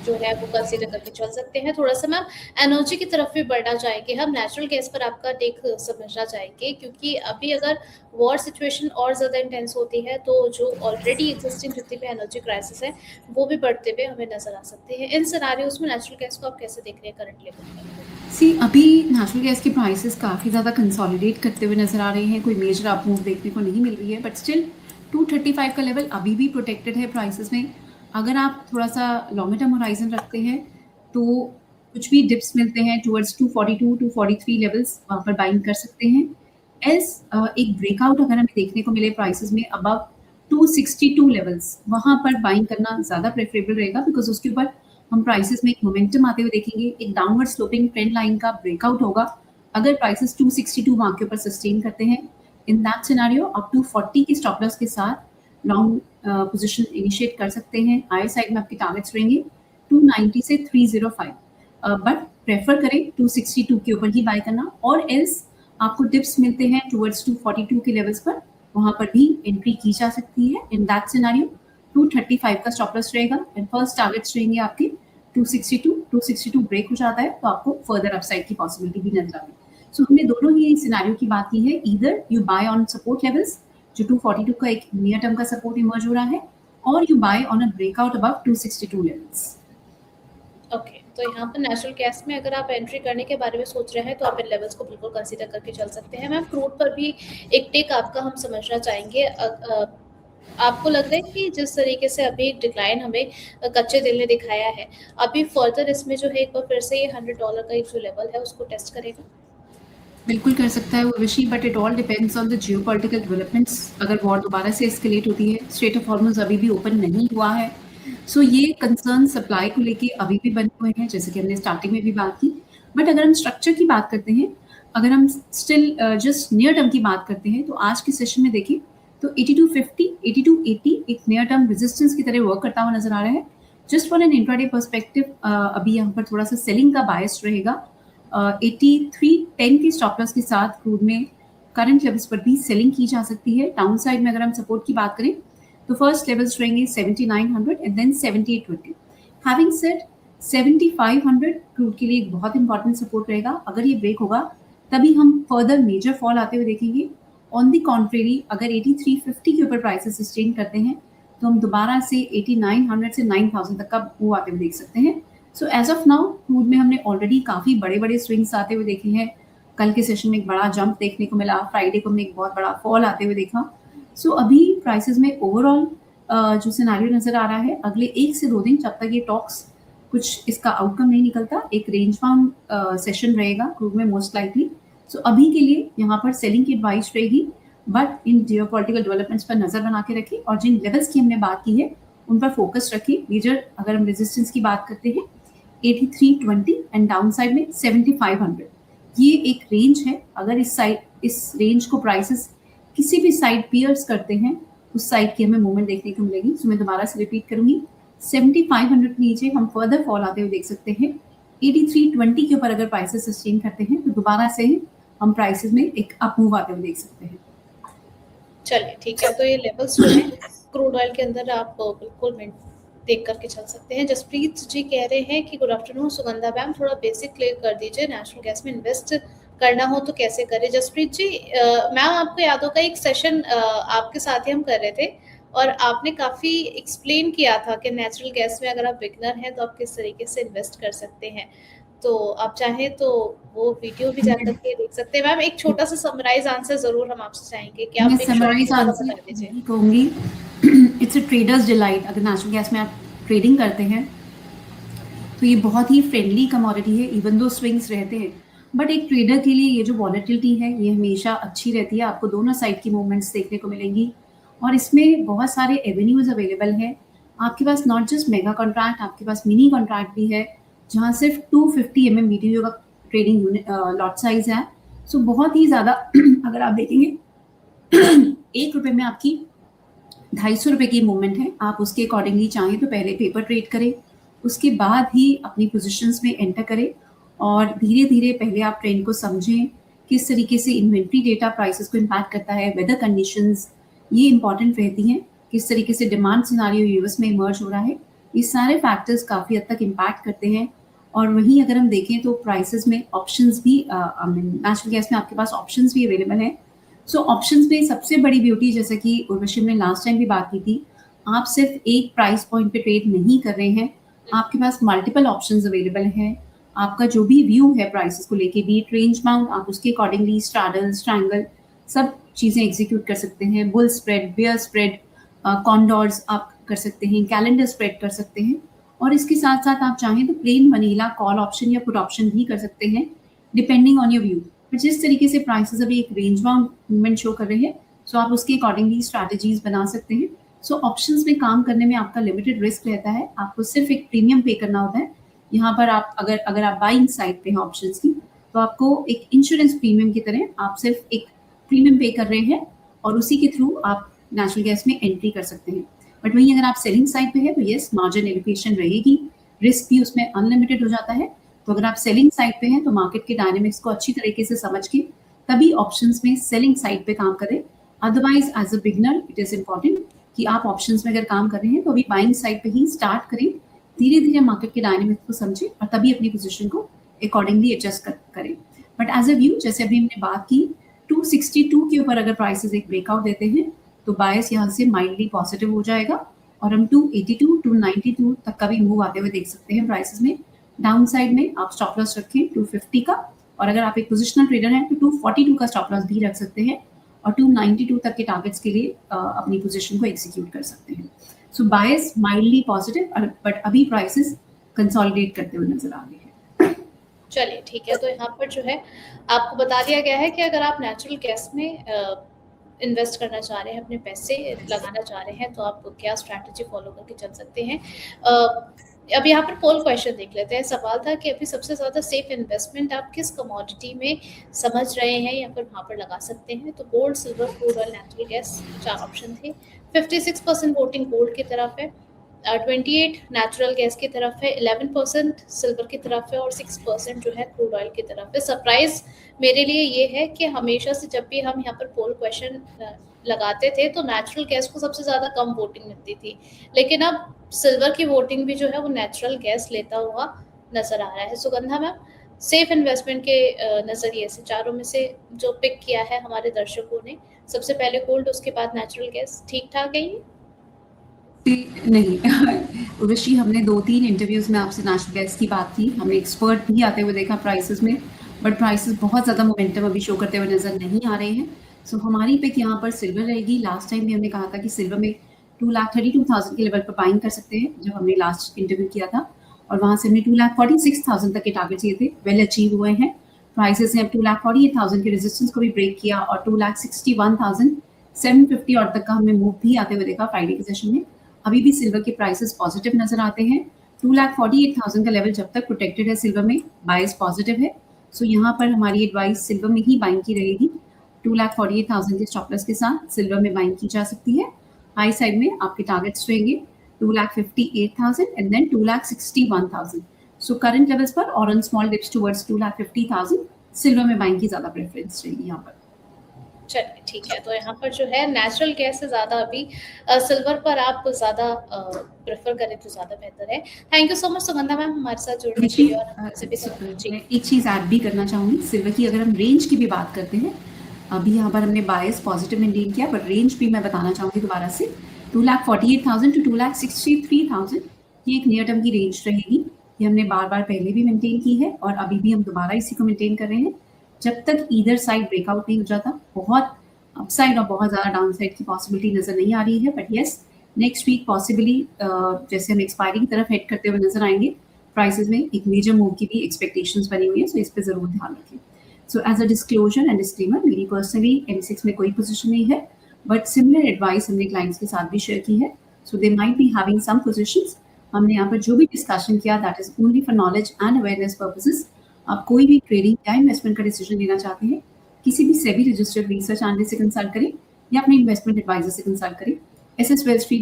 जो है वो कंसीडर करके चल सकते हैं। थोड़ा-सा मैम एनर्जी की तरफ भी बढ़ना चाहेंगे हम, नेचुरल गैस पर आपका टेक समझना चाहेंगे, क्योंकि अभी अगर वॉर सिचुएशन और ज़्यादा इंटेंस होती है, तो जो ऑलरेडी एक्जिस्टिंग जितनी भी एनर्जी क्राइसिस है, वो भी बढ़ते हुए हमें नज़र आ सकते हैं। इन सिनेरियोज़ में नेचुरल गैस को आप कैसे देख रहे हैं करंट लेवल पर? अभी नेचुरल गैस की प्राइसेस काफ़ी ज़्यादा कंसोलिडेट करते हुए नज़र आ रहे हैं, कोई मेजर अप मूव देखने को नहीं मिल रही है, बट स्टिल 235 का लेवल अभी भी प्रोटेक्टेड है प्राइसेस में। अगर आप थोड़ा सा लॉन्गर टर्म होराइजन रखते हैं तो कुछ भी डिप्स मिलते हैं टुवर्ड्स 242 243 लेवल्स, वहाँ पर बाइंग कर सकते हैं। एज एक ब्रेकआउट अगर हमें देखने को मिले प्राइसेस में अबव 262 लेवल्स, वहाँ पर बाइंग करना ज़्यादा प्रेफरेबल रहेगा, बिकॉज उसके ऊपर हम प्राइसेस में एक मोमेंटम आते हुए देखेंगे, एक डाउनवर्ड स्लोपिंग ट्रेंड लाइन का ब्रेकआउट होगा अगर प्राइसेस 262 मार्क के ऊपर सस्टेन करते हैं। In that scenario up to 40 की स्टॉप लॉस के साथ लॉन्ग पोजीशन इनिशिएट कर सकते हैं। हायर साइड में आपके टारगेट्स रहेंगे 290 से 305, बट प्रेफर करें 262 के ऊपर ही बाय करना, और एल्स आपको टिप्स मिलते हैं टुवर्ड्स 242 के लेवल्स पर, वहां पर भी एंट्री की जा सकती है। इन दैट सिनेरियो 235 का स्टॉप लॉस रहेगा एंड फर्स्ट टारगेट्स रहेंगे आपके 262 ब्रेक हो जाता है तो आपको फर्दर अपसाइड की पॉसिबिलिटी भी नजर आएगी। सो हमने दोनों ही सिनेरियो की बात की है, either you buy on support levels जो 242 का एक नियर टर्म का सपोर्ट इमर्ज हो रहा है, और you buy on a breakout above 262 levels. Okay, तो यहाँ पर नेचुरल गैस में अगर आप एंट्री करने के बारे में सोच रहे हैं, तो आप इन लेवल्स को बिल्कुल कंसीडर करके चल सकते हैं। मैम क्रूड पर भी एक टेक आपका हम समझना चाहेंगे। आपको लग रहा है कि जिस तरीके से अभी डिक्लाइन हमें कच्चे तेल ने दिखाया है, अभी फर्दर इसमें जो है एक बार फिर से ये $100 का एक जो लेवल है उसको टेस्ट करेगा? बिल्कुल कर सकता है वो विशी, but it all depends on the geopolitical developments. अगर वॉर दोबारा से एस्केलेट होती है, स्ट्रेट ऑफ हॉर्मुज़ अभी भी ओपन नहीं हुआ है, सो ये कंसर्न सप्लाई को लेके अभी भी बने हुए हैं, जैसे कि हमने स्टार्टिंग में भी बात की। बट अगर हम स्ट्रक्चर की बात करते हैं, अगर हम स्टिल जस्ट नियर टर्म की बात करते हैं, तो आज के सेशन में देखिए तो 8250 8280 एक नियर टर्म रेजिस्टेंस की तरह वर्क करता हुआ नजर आ रहा है। Just for an intraday perspective अभी यहाँ पर थोड़ा सा सेलिंग का बायस रहेगा। 8310 की स्टॉप लॉस के साथ क्रूड में करंट लेवल्स पर भी सेलिंग की जा सकती है। डाउन साइड में अगर हम सपोर्ट की बात करें तो फर्स्ट लेवल्स रहेंगे 7900 and then 7820। Having said 7500 crude के लिए एक बहुत इंपॉर्टेंट सपोर्ट रहेगा। अगर ये ब्रेक होगा तभी हम फर्दर मेजर फॉल आते हुए देखेंगे। ऑन दी कॉन्ट्रेरी अगर 8350 के ऊपर प्राइसेस सस्टेन करते हैं तो हम दोबारा से 8900 से 9000 तक का मूव आते हुए देख सकते हैं। So as of now crude में हमने ऑलरेडी काफ़ी बड़े बड़े स्विंग्स आते हुए देखे हैं। कल के सेशन में एक बड़ा जंप देखने को मिला, फ्राइडे को हमने एक बहुत बड़ा फॉल आते हुए देखा। सो अभी प्राइसेस में ओवरऑल जो सिनेरियो नज़र आ रहा है अगले 1 से 2 दिन, जब तक ये टॉक्स कुछ इसका आउटकम नहीं निकलता, एक रेंज बाउंड सेशन रहेगा क्रूड में मोस्ट लाइकली। सो अभी के लिए यहाँ पर सेलिंग की एडवाइस रहेगी, बट इन जियोपॉलिटिकल डेवलपमेंट्स पर नज़र बना के रखें और जिन लेवल्स की हमने बात की है उन पर फोकस रखें। मेजर अगर हम रेजिस्टेंस की बात करते हैं 8320 एंड डाउन साइड में 7500, ये एक रेंज है। अगर इस रेंज को प्राइसेस किसी भी साइड पियर्स करते हैं, उस साइड की हमें मूवमेंट देखने को मिलेगी। सो मैं दोबारा से रिपीट करूंगी, 7500 के नीचे हम फर्दर फॉल आते हुए देख सकते हैं। 8320 के ऊपर अगर प्राइसेस सस्टेन करते हैं तो दोबारा से हम प्राइसेस में एक अप मूव आते हुए देख सकते हैं। चलिए ठीक है, तो ये लेवल्स जो है क्रूड ऑयल के अंदर आप बिल्कुल देख करके चल सकते हैं। जसप्रीत जी कह रहे हैं कि गुड आफ्टरनून सुगंधा मैम, थोड़ा बेसिक क्लियर कर दीजिए, नेचुरल गैस में इन्वेस्ट करना हो तो कैसे करें? जसप्रीत जी, मैम आपको याद होगा एक सेशन आपके साथ ही हम कर रहे थे और आपने काफ़ी एक्सप्लेन किया था कि नेचुरल गैस में अगर आप बिगनर हैं तो आप किस तरीके से इन्वेस्ट कर सकते हैं। तो आप चाहें तो वो वीडियो भी जाकर के देख सकते हैं। मैम एक छोटा सा समराइज आंसर ज़रूर हम आपसे चाहेंगे कि आप मैं एक शॉर्ट समराइज में आंसर बता दीजिए। यही कहूँगी, इट्स अ ट्रेडर्स डिलाइट। अगर नेचुरल गैस में आप ट्रेडिंग करते हैं तो ये बहुत ही फ्रेंडली कमोडिटी है, इवन दो स्विंग्स रहते हैं, बट एक ट्रेडर के लिए ये जो वॉलेटिलिटी है ये हमेशा अच्छी रहती है। आपको दोनों साइड की मूवमेंट्स देखने को मिलेंगी और इसमें बहुत सारे एवेन्यूज अवेलेबल हैं। आपके पास नॉट जस्ट मेगा कॉन्ट्रैक्ट, आपके पास मिनी कॉन्ट्रैक्ट भी है जहाँ सिर्फ 250 BTU का ट्रेडिंग यूनिट लॉट साइज है। सो बहुत ही ज़्यादा अगर आप देखेंगे ₹1 में आपकी 250 रुपये की मूवमेंट है। आप उसके अकॉर्डिंगली चाहें तो पहले पेपर ट्रेड करें, उसके बाद ही अपनी पोजीशंस में एंटर करें और धीरे धीरे पहले आप ट्रेंड को समझें, किस तरीके से इन्वेंट्री डेटा प्राइसेस को इम्पैक्ट करता है, वेदर कंडीशंस ये इंपॉर्टेंट रहती हैं, किस तरीके से डिमांड सिनारियो यूएस में इमर्ज हो रहा है। ये सारे फैक्टर्स काफ़ी हद तक इम्पैक्ट करते हैं। और वहीं अगर हम देखें तो प्राइसेज़ में ऑप्शंस भी आई मीन नेचुरल गैस में आपके पास ऑप्शंस भी अवेलेबल हैं। सो ऑप्शंस में सबसे बड़ी ब्यूटी, जैसा कि उर्वशी ने लास्ट टाइम भी बात की थी, आप सिर्फ एक प्राइस पॉइंट पे ट्रेड नहीं कर रहे हैं, आपके पास मल्टीपल ऑप्शंस अवेलेबल हैं। आपका जो भी व्यू है प्राइसेस को लेके, बी इट रेंज बाउंड, आप उसके अकॉर्डिंगली स्ट्रैडल, स्ट्रैंगल सब चीज़ें एग्जीक्यूट कर सकते हैं। बुल स्प्रेड, बेयर स्प्रेड, कॉन्डोर्स आप कर सकते हैं, कैलेंडर स्प्रेड कर सकते हैं। और इसके साथ साथ आप चाहें तो प्लेन वनीला कॉल ऑप्शन या पुट ऑप्शन भी कर सकते हैं, डिपेंडिंग ऑन योर व्यू। पर जिस तरीके से प्राइसेस अभी एक रेंज बाउंड मूवमेंट शो कर रहे हैं, सो आप उसके अकॉर्डिंगली स्ट्रैटेजीज बना सकते हैं। सो ऑप्शंस में काम करने में आपका लिमिटेड रिस्क रहता है, आपको सिर्फ एक प्रीमियम पे करना होता है। यहाँ पर आप अगर आप बाइंग साइड पे हैं ऑप्शंस की, तो आपको एक इंश्योरेंस प्रीमियम की तरह आप सिर्फ एक प्रीमियम पे कर रहे हैं और उसी के थ्रू आप नेचुरल गैस में एंट्री कर सकते हैं। बट वहीं अगर आप सेलिंग साइड पे है तो येस, मार्जिन एलोकेशन रहेगी, रिस्क भी उसमें अनलिमिटेड हो जाता है। तो अगर आप सेलिंग साइड पे हैं तो मार्केट के डायनेमिक्स को अच्छी तरीके से समझ के तभी ऑप्शंस में सेलिंग साइड पे काम करें। Otherwise as a beginner it is important कि आप ऑप्शंस में अगर काम कर रहे हैं तो अभी बाइंग साइड पे ही स्टार्ट करें, धीरे धीरे मार्केट के डायनेमिक्स को समझें और तभी अपनी पोजीशन को अकॉर्डिंगली एडजस्ट करें। बट एज अ व्यू, जैसे अभी हमने बात की, 262 के ऊपर अगर प्राइसेस एक ब्रेकआउट देते हैं तो बायस यहाँ से माइल्डली पॉजिटिव हो जाएगा और हम 282, 292 तक का भी मूव आते हुए देख सकते हैं प्राइसेस में। डाउन साइड में आप स्टॉप लॉस रखें 250 का, और अगर आप एक पोजिशनल ट्रेडर हैं तो 242 का स्टॉप लॉस भी रख सकते हैं और 292 तक के टारगेट्स के लिए अपनी पोजीशन को एग्जीक्यूट कर सकते हैं। सो बायस माइल्डली पॉजिटिव, बट अभी प्राइसेस कंसोलिडेट करते हुए नजर आ रहे हैं। चलिए ठीक है, तो यहाँ पर जो है आपको बता दिया गया है कि अगर आप नेचुरल गैस में इन्वेस्ट करना चाह रहे हैं, अपने पैसे लगाना चाह रहे हैं, तो आप क्या स्ट्रैटेजी फॉलो करके चल सकते हैं। अब यहाँ पर पोल क्वेश्चन देख लेते हैं। सवाल था कि अभी सबसे ज़्यादा सेफ इन्वेस्टमेंट आप किस कमोडिटी में समझ रहे हैं या फिर वहाँ पर लगा सकते हैं। तो gold, silver, crude oil, natural gas, 4 option थे। 56% वोटिंग गोल्ड की तरफ है, 28 नेचुरल गैस की तरफ है, 11% सिल्वर की तरफ है और 6% जो है क्रूड ऑयल की तरफ है। सरप्राइज मेरे लिए ये है कि हमेशा से जब भी हम यहाँ पर पोल क्वेश्चन लगाते थे तो नेचुरल गैस को सबसे ज़्यादा कम वोटिंग मिलती थी, लेकिन अब सिल्वर की वोटिंग भी जो है वो नेचुरल गैस लेता हुआ नज़र आ रहा है। सुगंधा मैम, सेफ इन्वेस्टमेंट के नज़रिए से चारों में से जो पिक किया है हमारे दर्शकों ने, सबसे पहले गोल्ड, उसके बाद नेचुरल गैस, ठीक ठाक है ये? नहीं उर्वशी, हमने 2-3 इंटरव्यूज में आपसे नेचुरल गैस की बात की, हमने एक्सपर्ट भी आते हुए देखा प्राइसेस में, बट प्राइसेस बहुत ज़्यादा मोमेंटम अभी शो करते हुए नजर नहीं आ रहे हैं। सो हमारी पिक यहाँ पर सिल्वर रहेगी। लास्ट टाइम भी हमने कहा था कि सिल्वर में 2,32,000 के लेवल पर बाइंग कर सकते हैं, जब हमने लास्ट इंटरव्यू किया था, और वहाँ से हमने 2,46,000 तक के टारगेट दिए थे, वेल अचीव हुए हैं। प्राइसेस ने अब 2,48,000 के रेजिस्टेंस को भी ब्रेक किया और 2,61,750 और तक का हमें मूव भी आते हुए देखा फ्राइडे के सेशन में। अभी भी सिल्वर के प्राइसेस पॉजिटिव नजर आते हैं। 2,48,000 का लेवल जब तक प्रोटेक्टेड है सिल्वर में, बायस पॉजिटिव है। सो यहाँ पर हमारी एडवाइस सिल्वर में ही बाइंग की रहेगी। 2,48,000 के स्टॉप लॉस के साथ सिल्वर में बाइंग की जा सकती है। हाई साइड में आपके टारगेट्स रहेंगे 2,58,000 and then 2,61,000। So current levels पर और on small dips towards 2,50,000 silver में बाइंग की ज्यादा प्रेफरेंस रहेगी यहाँ पर। चलिए ठीक है, तो यहाँ पर जो है नेचुरल गैस से ज़्यादा अभी सिल्वर पर आप ज़्यादा प्रेफर करें तो ज़्यादा बेहतर है। Thank you so much Sugandha ma'am हमारे साथ जुड़ने के लिए और हमसे भी मैं एक चीज़ ऐड भी करना चाहूँगी सिल्वर की। अगर हम रेंज की भी बात करते हैं, अभी यहाँ पर हमने बायस पॉजिटिव मेंटेन किया, बट रेंज भी मैं बताना चाहूँगी दोबारा से, 2,48,000 टू 2,63,000 ये एक नियर टर्म की रेंज रहेगी। ये हमने बार बार पहले भी मेंटेन की है और अभी भी हम दोबारा इसी को मेंटेन कर रहे हैं। जब तक ईदर साइड ब्रेकआउट नहीं हो जाता, बहुत अपसाइड और बहुत ज़्यादा डाउन साइड की पॉसिबिलिटी नज़र नहीं आ रही है, but yes next week possibly जैसे हम एक्सपायरी की तरफ हेड करते हुए नजर आएंगे, प्राइसेस में एक मेजर मूव की भी एक्सपेक्टेशंस बनी हुई है। सो इस पर ज़रूर ध्यान रखें। So as a disclosure and disclaimer, मेरी पर्सनली M6 में कोई पोजीशन नहीं है, बट सिमिलर एडवाइस हमने क्लाइंट्स के साथ भी शेयर की है। So they might be having some positions. हमने यहाँ पर जो भी डिस्कशन किया that is only for knowledge and awareness purposes. आप कोई भी ट्रेडिंग या इन्वेस्टमेंट का डिसीजन लेना चाहते हैं, किसी भी सेबी रजिस्टर्ड रिसर्च एनालिस्ट से कंसल्ट करें या अपने इन्वेस्टमेंट एडवाइजर से कंसल्ट करें। SS Wealth Street